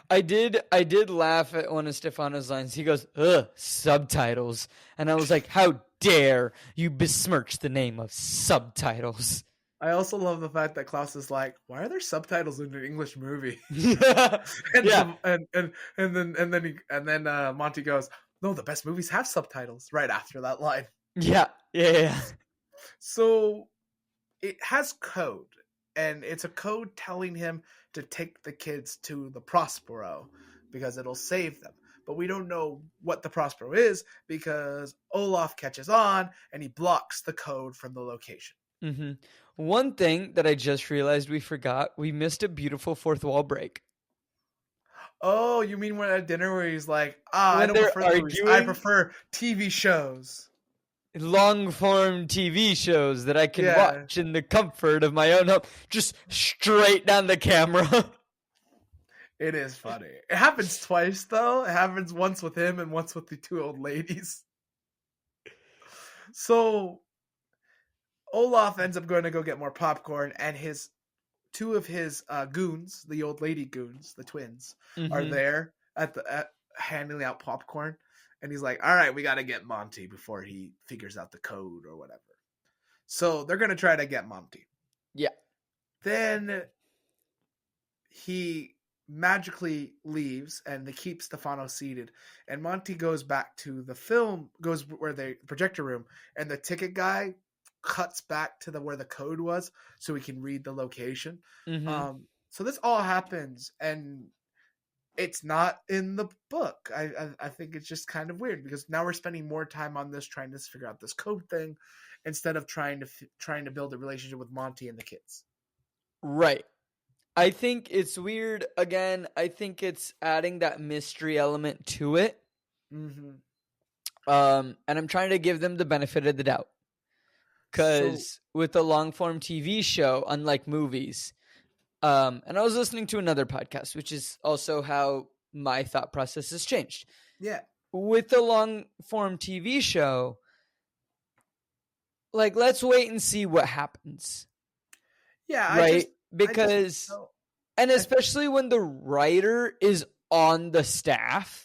I did laugh at one of Stefano's lines. He goes, "Ugh, subtitles." And I was like, how dare you besmirch the name of subtitles.
I also love the fact that Klaus is like, why are there subtitles in an English movie? And then Monty goes, no, the best movies have subtitles right after that line.
Yeah.
So it has code, and it's a code telling him to take the kids to the Prospero because it'll save them. But we don't know what the Prospero is because Olaf catches on and he blocks the code from the location.
Mm-hmm. One thing that I just realized we forgot, we missed a beautiful fourth wall break.
Oh, you mean when at dinner where he's like, I don't prefer movies, I prefer TV shows.
Long-form TV shows that I can watch in the comfort of my own home. Just straight down the camera.
It is funny. It happens twice, though. It happens once with him and once with the two old ladies. So Olaf ends up going to go get more popcorn, and two of his goons, the old lady goons, the twins, are there at handing out popcorn. And he's like, all right, we got to get Monty before he figures out the code or whatever. So they're going to try to get Monty.
Yeah.
Then he magically leaves and they keep Stefano seated. And Monty goes back to the film, goes where the projector room, and the ticket guy cuts back to where the code was so he can read the location. Mm-hmm. So this all happens, and it's not in the book. I think it's just kind of weird because now we're spending more time on this trying to figure out this code thing instead of trying to build a relationship with Monty and the kids.
Right. I think it's weird. Again, I think it's adding that mystery element to it. Mm-hmm. And I'm trying to give them the benefit of the doubt. Because with a long-form TV show, unlike movies, and I was listening to another podcast, which is also how my thought process has changed.
Yeah.
With a long-form TV show, like, let's wait and see what happens.
Yeah,
Right?
I just
Because,
felt,
and especially when the writer is on the staff.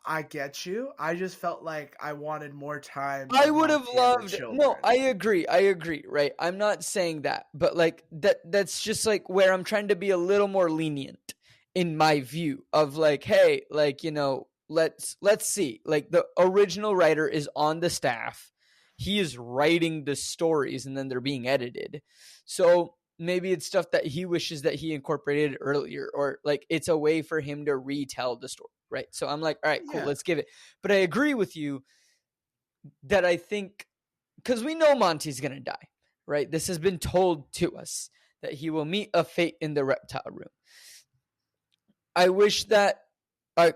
I get you. I just felt like I wanted more time.
I
with
would have
Monty and the
loved. No,
children.
I agree. Right? I'm not saying that, but like that's just like where I'm trying to be a little more lenient in my view of like, hey, like, let's see. Like, the original writer is on the staff. He is writing the stories and then they're being edited. So maybe it's stuff that he wishes that he incorporated earlier, or like it's a way for him to retell the story, right? So I'm like, all right, cool,
Yeah.
let's give it. But I agree with you that I think, because we know Monty's going to die, right? This has been told to us that he will meet a fate in the reptile room. I wish that,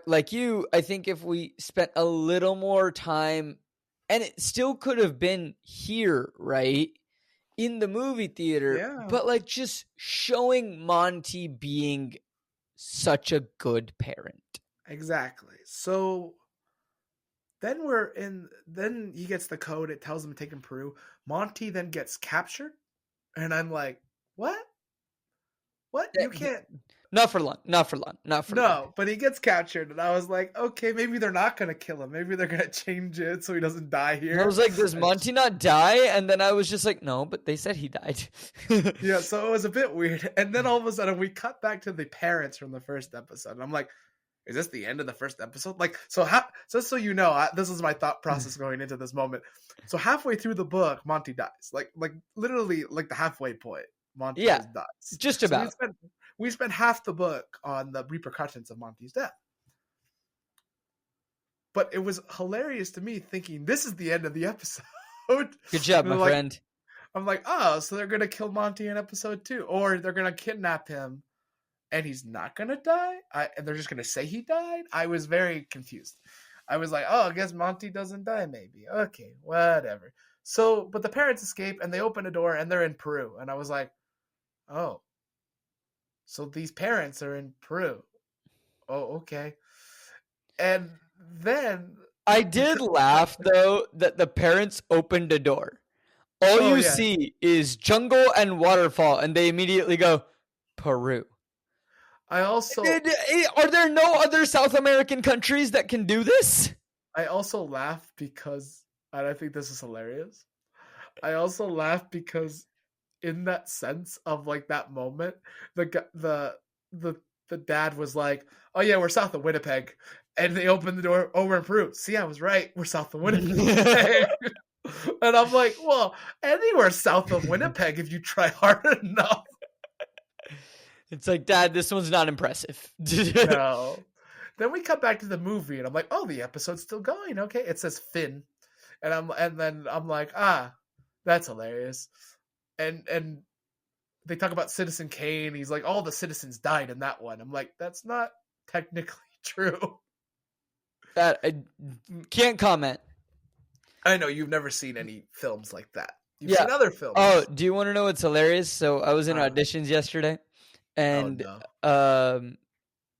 like you, I think if we spent a little more time, and it still could have been here, right? In the movie theater,
Yeah.
but like just showing Monty being such a good parent.
Exactly. So then then he gets the code. It tells him to take him Peru. Monty then gets captured. And I'm like, what? What? You can't.
Not for long.
No, but he gets captured. And I was like, okay, maybe they're not going to kill him. Maybe they're going to change it so he doesn't die here.
I was like, does Monty not die? And then I was just like, no, but they said he died.
Yeah, so it was a bit weird. And then all of a sudden we cut back to the parents from the first episode. And I'm like, is this the end of the first episode? Like, just so you know, this is my thought process going into this moment. So halfway through the book, Monty dies. Like literally, like the halfway point, Monty just dies.
Just about.
So we spent half the book on the repercussions of Monty's death. But it was hilarious to me thinking this is the end of the episode.
Good job, my friend.
I'm like, oh, so they're going to kill Monty in episode 2. Or they're going to kidnap him and he's not going to die? And they're just going to say he died? I was very confused. I was like, oh, I guess Monty doesn't die maybe. Okay, whatever. So, but the parents escape and they open a door and they're in Peru. And I was like, oh, so these parents are in Peru. Oh, okay. And then
I did laugh, though, that the parents opened a door. All you see is jungle and waterfall, and they immediately go, Peru.
I also...
Are there no other South American countries that can do this?
I also laugh because, and I think this is hilarious, I also laugh because in that sense of like that moment, the dad was like, oh yeah, we're south of Winnipeg. And they opened the door, oh, we're in Peru. See, I was right. We're south of Winnipeg. And I'm like, well, anywhere south of Winnipeg if you try hard enough.
It's like, Dad, this one's not impressive.
No. Then we come back to the movie, and I'm like, oh, the episode's still going. Okay, it says Finn, and then I'm like, that's hilarious. And they talk about Citizen Kane. He's like, all the citizens died in that one. I'm like, that's not technically true.
That I can't comment.
I know you've never seen any films like that. You've seen other films.
Oh, do you want to know what's hilarious? So I was in auditions yesterday, and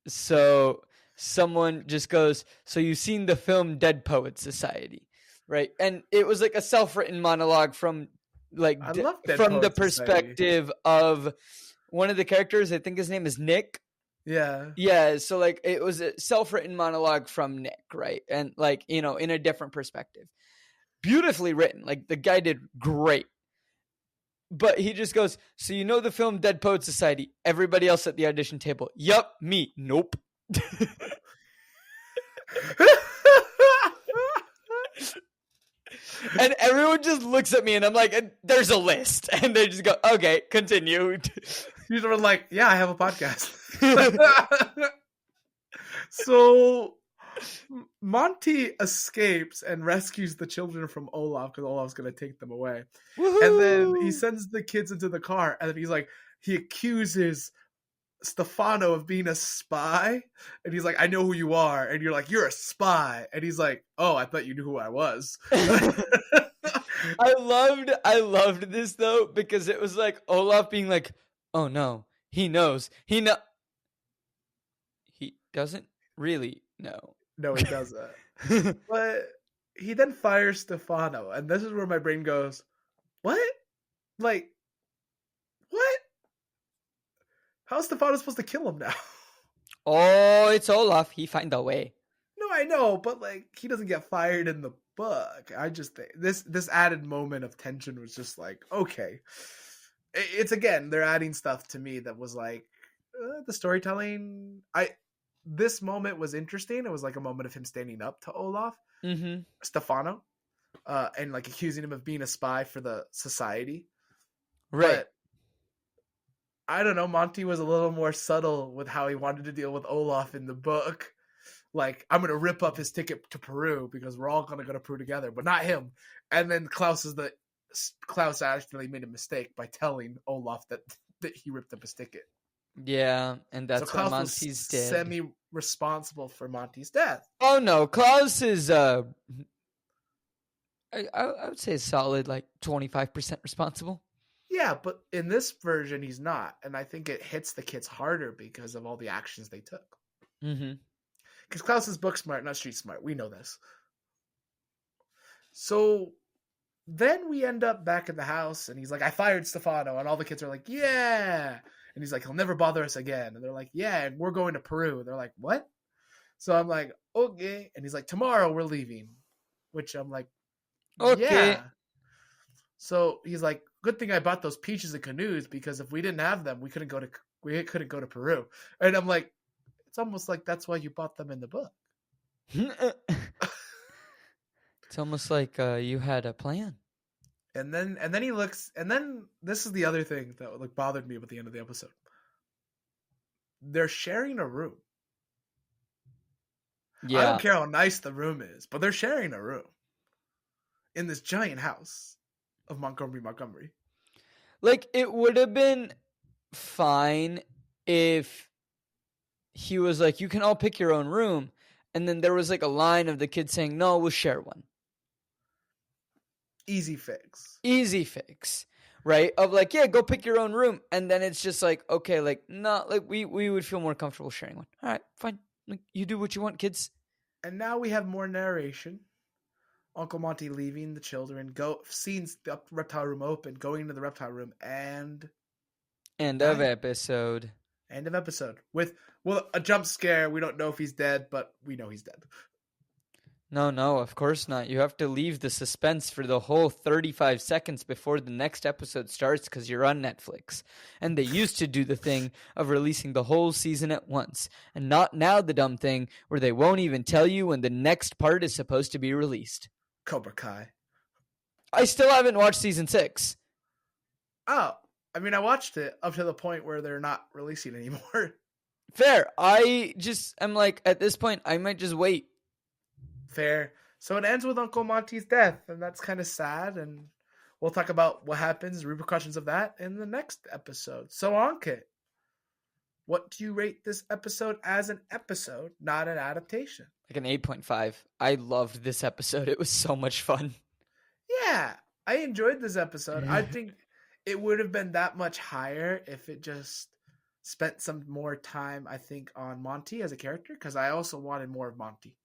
so someone just goes, so you've seen the film Dead Poets Society, right? And it was like a self-written monologue from like from the perspective of one of the characters. I think his name is Nick. Yeah. So like it was a self-written monologue from Nick, right? And like, in a different perspective. Beautifully written. Like the guy did great. But he just goes, so you know the film Dead Poets Society? Everybody else at the audition table. Yup, me. Nope. And everyone just looks at me and I'm like, there's a list. And they just go, okay, continue.
You were like, yeah, I have a podcast. So Monty escapes and rescues the children from Olaf because Olaf's going to take them away. Woo-hoo! And then he sends the kids into the car and then he's like, he accuses Stefano of being a spy. And he's like, I know who you are. And you're like, you're a spy. And he's like, oh, I thought you knew who I was.
I loved this though, because it was like Olaf being like, oh no, he knows. He doesn't really know.
No, he doesn't. But he then fires Stefano, and this is where my brain goes, what? Like, what? How's Stefano supposed to kill him now?
Oh, it's Olaf. He find a way.
No, I know, but like he doesn't get fired in the book. I just think this added moment of tension was just like, okay. It's again, they're adding stuff to me that was like the storytelling. This moment was interesting. It was like a moment of him standing up to Olaf, Stefano, and like accusing him of being a spy for the society.
Right.
But I don't know. Monty was a little more subtle with how he wanted to deal with Olaf in the book. Like, I'm going to rip up his ticket to Peru because we're all going to go to Peru together, but not him. And then Klaus actually made a mistake by telling Olaf that he ripped up his ticket.
Yeah, and that's
so
why
Klaus
Monty's
was
dead.
Semi-responsible for Monty's death.
Oh no, Klaus is I would say a solid like 25% responsible.
Yeah, but in this version he's not, and I think it hits the kids harder because of all the actions they took. Because Klaus is book smart, not street smart. We know this. So then we end up back in the house, and he's like, I fired Stefano, and all the kids are like, yeah. And he's like, he'll never bother us again. And they're like, yeah, and we're going to Peru. And they're like, what? So I'm like, okay. And he's like, tomorrow we're leaving. Which I'm like,
okay.
Yeah. So he's like, good thing I bought those peaches and canoes, because if we didn't have them, we couldn't go to Peru. And I'm like, it's almost like that's why you bought them in the book.
It's almost like you had a plan.
And then he looks, and then this is the other thing that like bothered me about the end of the episode. They're sharing a room. Yeah. I don't care how nice the room is, but they're sharing a room in this giant house of Montgomery.
Like, it would have been fine if he was like, you can all pick your own room, and then there was like a line of the kids saying, no, we'll share one.
Easy fix,
right? Of like, yeah, go pick your own room. And then it's just like, okay, like, no, like we would feel more comfortable sharing one. All right, fine. Like, you do what you want, kids.
And now we have more narration. Uncle Monty leaving the children, seeing the reptile room open, going to the reptile room, and
end of episode.
End of episode with a jump scare. We don't know if he's dead, but we know he's dead.
No, of course not. You have to leave the suspense for the whole 35 seconds before the next episode starts because you're on Netflix. And they used to do the thing of releasing the whole season at once. And not now the dumb thing where they won't even tell you when the next part is supposed to be released.
Cobra Kai.
I still haven't watched season 6.
Oh, I mean, I watched it up to the point where they're not releasing anymore.
Fair. I'm like, at this point, I might just wait.
Fair. So it ends with Uncle Monty's death, and that's kind of sad, and we'll talk about what happens, repercussions of that in the next episode. So, Ankit, what do you rate this episode as an episode, not an adaptation?
Like an 8.5. I loved this episode. It was so much fun.
Yeah, I enjoyed this episode. I think it would have been that much higher if it just spent some more time, I think, on Monty as a character, because I also wanted more of Monty.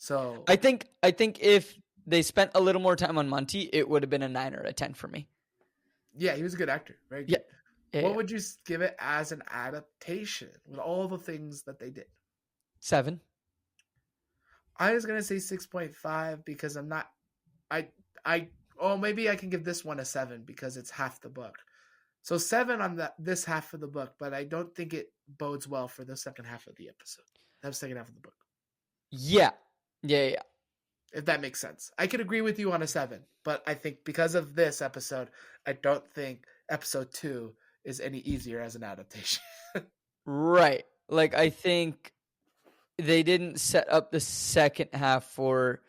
So
I think if they spent a little more time on Monty, it would have been a 9 or a 10 for me.
Yeah, he was a good actor. Very good.
Yeah,
what would you give it as an adaptation with all the things that they did?
7.
I was gonna say 6.5 because I'm not. Maybe I can give this one a 7 because it's half the book. So 7 on this half of the book, but I don't think it bodes well for the second half of the episode. The second half of the book.
Yeah.
If that makes sense. I could agree with you on a 7, but I think because of this episode, I don't think episode 2 is any easier as an adaptation.
Right. Like, I think they didn't set up the second half for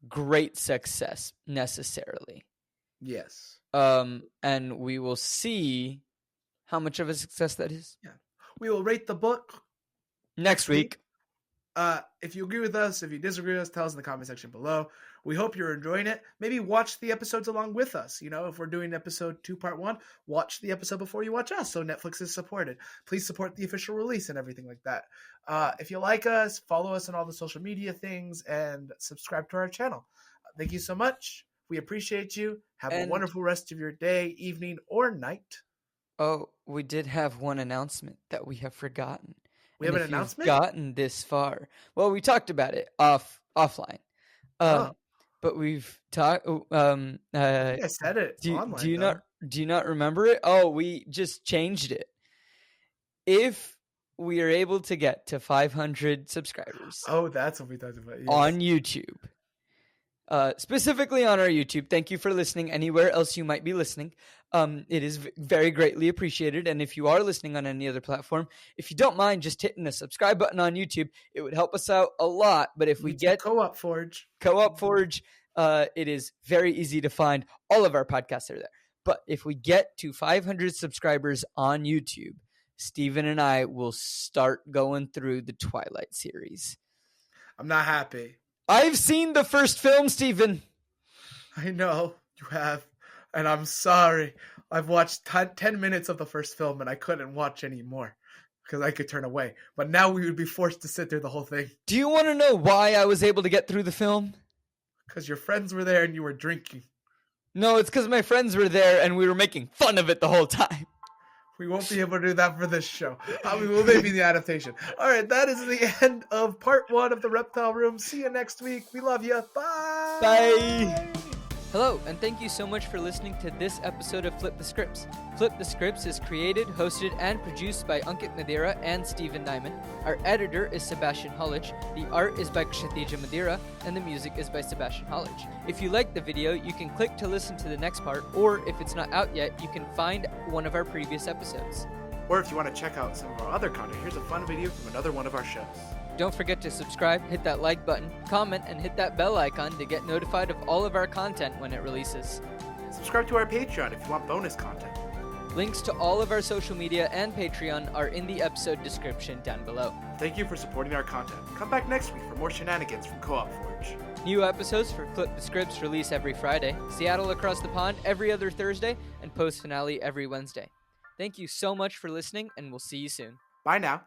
great success necessarily.
Yes.
And we will see how much of a success that is.
Yeah. We will rate the book
next week.
If you agree with us, if you disagree with us, tell us in the comment section below. We hope you're enjoying it. Maybe watch the episodes along with us. If we're doing episode 2, part 1, watch the episode before you watch us. So Netflix is supported. Please support the official release and everything like that. If you like us, follow us on all the social media things and subscribe to our channel. Thank you so much. We appreciate you. Have a wonderful rest of your day, evening, or night.
Oh, we did have one announcement that we have forgotten.
We have an announcement?
You've gotten this far. Well, we talked about it offline. But we've talked.
I think I said it online.
Do you not remember it? Oh, we just changed it. If we are able to get to 500 subscribers.
Oh, that's what we talked about. Yes.
On YouTube. Specifically on our YouTube. Thank you for listening anywhere else you might be listening. It is very greatly appreciated. And if you are listening on any other platform, if you don't mind just hitting the subscribe button on YouTube, it would help us out a lot. But if we get
Co-op Forge,
it is very easy to find. All of our podcasts are there. But if we get to 500 subscribers on YouTube, Stephen and I will start going through the Twilight series.
I'm not happy.
I've seen the first film, Stephen.
I know you have, and I'm sorry. I've watched 10 minutes of the first film, and I couldn't watch any more because I could turn away. But now we would be forced to sit through the whole thing.
Do you want to know why I was able to get through the film?
Because your friends were there and you were drinking.
No, it's because my friends were there and we were making fun of it the whole time.
We won't be able to do that for this show. We will maybe the adaptation. All right, that is the end of part 1 of the Reptile Room. See you next week. We love you. Bye.
Bye. Hello, and thank you so much for listening to this episode of Flip the Scripts. Flip the Scripts is created, hosted, and produced by Ankit Madhira and Stephen Nieman. Our editor is Sebastien Hollich. The art is by Kshitija Madhira, and the music is by Sebastien Hollich. If you like the video, you can click to listen to the next part, or if it's not out yet, you can find one of our previous episodes.
Or if you want to check out some of our other content, here's a fun video from another one of our shows.
Don't forget to subscribe, hit that like button, comment, and hit that bell icon to get notified of all of our content when it releases.
Subscribe to our Patreon if you want bonus content.
Links to all of our social media and Patreon are in the episode description down below.
Thank you for supporting our content. Come back next week for more shenanigans from Co-op Forge.
New episodes for Flip the Scripts release every Friday, Seattle Across the Pond every other Thursday, and post finale every Wednesday. Thank you so much for listening, and we'll see you soon.
Bye now.